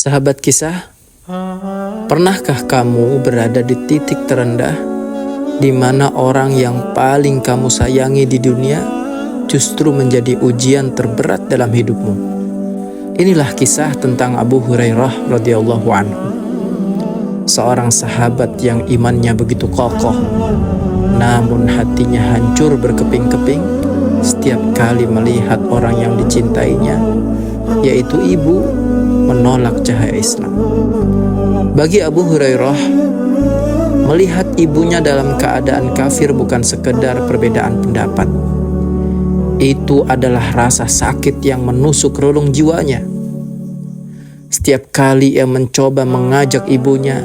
Sahabat kisah, pernahkah kamu berada di titik terendah di mana orang yang paling kamu sayangi di dunia justru menjadi ujian terberat dalam hidupmu? Inilah kisah tentang Abu Hurairah radhiyallahu anhu, seorang sahabat yang imannya begitu kokoh, namun hatinya hancur berkeping-keping setiap kali melihat orang yang dicintainya, yaitu ibu, menolak cahaya Islam. Bagi Abu Hurairah, melihat ibunya dalam keadaan kafir bukan sekedar perbedaan pendapat. Itu adalah rasa sakit yang menusuk relung jiwanya. Setiap kali ia mencoba mengajak ibunya,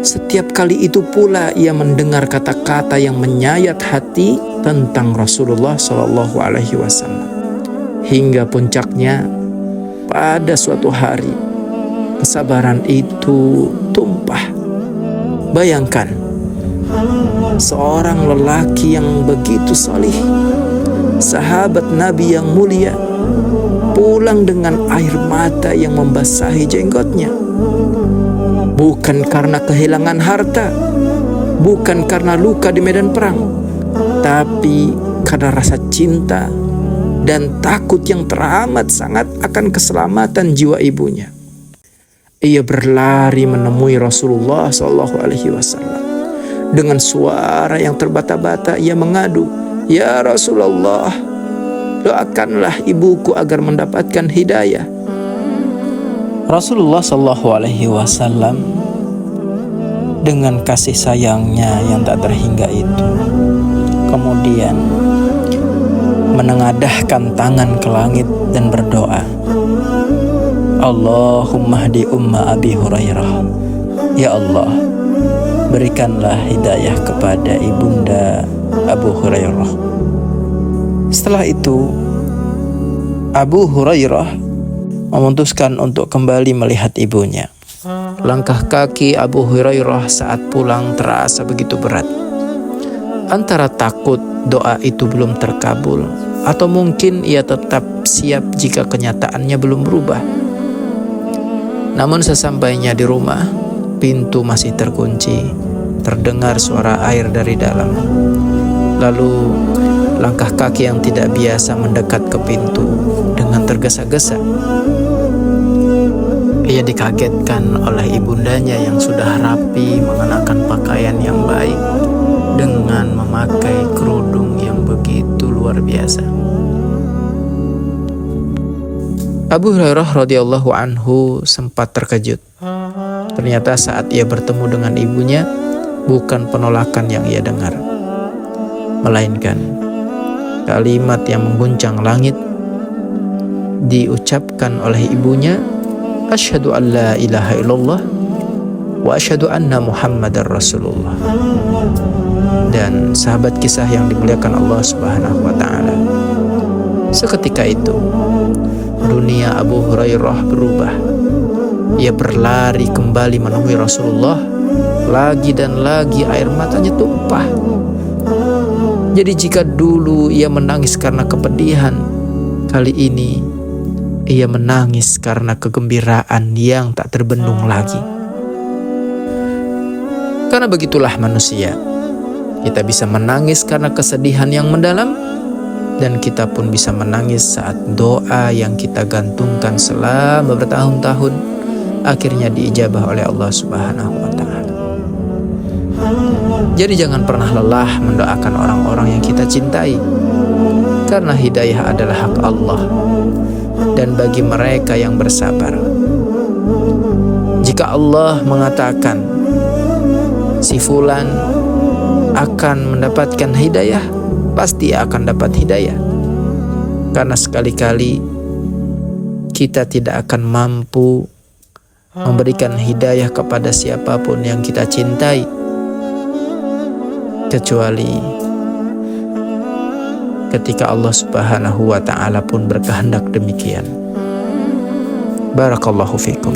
setiap kali itu pula ia mendengar kata-kata yang menyayat hati tentang Rasulullah SAW. Hingga puncaknya, pada suatu hari, kesabaran itu tumpah. Bayangkan, seorang lelaki yang begitu salih, sahabat Nabi yang mulia, pulang dengan air mata yang membasahi jenggotnya. Bukan karena kehilangan harta, bukan karena luka di medan perang, tapi karena rasa cinta dan takut yang teramat sangat akan keselamatan jiwa ibunya. Ia berlari menemui Rasulullah SAW. Dengan suara yang terbata-bata ia mengadu, "Ya Rasulullah, doakanlah ibuku agar mendapatkan hidayah." Rasulullah SAW dengan kasih sayangnya yang tak terhingga itu kemudian menengadahkan tangan ke langit dan berdoa, "Allahumma hdi umma Abi Hurairah. Ya Allah, berikanlah hidayah kepada ibunda Abu Hurairah." Setelah itu, Abu Hurairah memutuskan untuk kembali melihat ibunya. Langkah kaki Abu Hurairah saat pulang terasa begitu berat. Antara takut doa itu belum terkabul, atau mungkin ia tetap siap jika kenyataannya belum berubah. Namun sesampainya di rumah, pintu masih terkunci, terdengar suara air dari dalam. Lalu langkah kaki yang tidak biasa mendekat ke pintu dengan tergesa-gesa. Ia dikagetkan oleh ibundanya yang sudah rapi mengenakan pakaian yang baik dengan memakai kerudung yang begitu luar biasa. Abu Hurairah radhiyallahu anhu sempat terkejut. Ternyata saat ia bertemu dengan ibunya, bukan penolakan yang ia dengar, melainkan kalimat yang mengguncang langit diucapkan oleh ibunya, "Asyhadu an la ilaha illallah wa asyhadu anna Muhammadar Rasulullah." Dan sahabat kisah yang dimuliakan Allah Subhanahu wa taala, seketika itu dunia Abu Hurairah berubah. Ia berlari kembali menemui Rasulullah. Lagi dan lagi air matanya tumpah. Jadi jika dulu ia menangis karena kepedihan, kali ini ia menangis karena kegembiraan yang tak terbendung lagi. Karena begitulah manusia. Kita bisa menangis karena kesedihan yang mendalam, dan kita pun bisa menangis saat doa yang kita gantungkan selama bertahun-tahun akhirnya diijabah oleh Allah Subhanahu wa taala. Jadi jangan pernah lelah mendoakan orang-orang yang kita cintai, karena hidayah adalah hak Allah. Dan bagi mereka yang bersabar, jika Allah mengatakan si fulan akan mendapatkan hidayah, pasti akan dapat hidayah. Karena sekali-kali kita tidak akan mampu memberikan hidayah kepada siapapun yang kita cintai, kecuali ketika Allah Subhanahu wa ta'ala pun berkehendak demikian. Barakallahu fikum.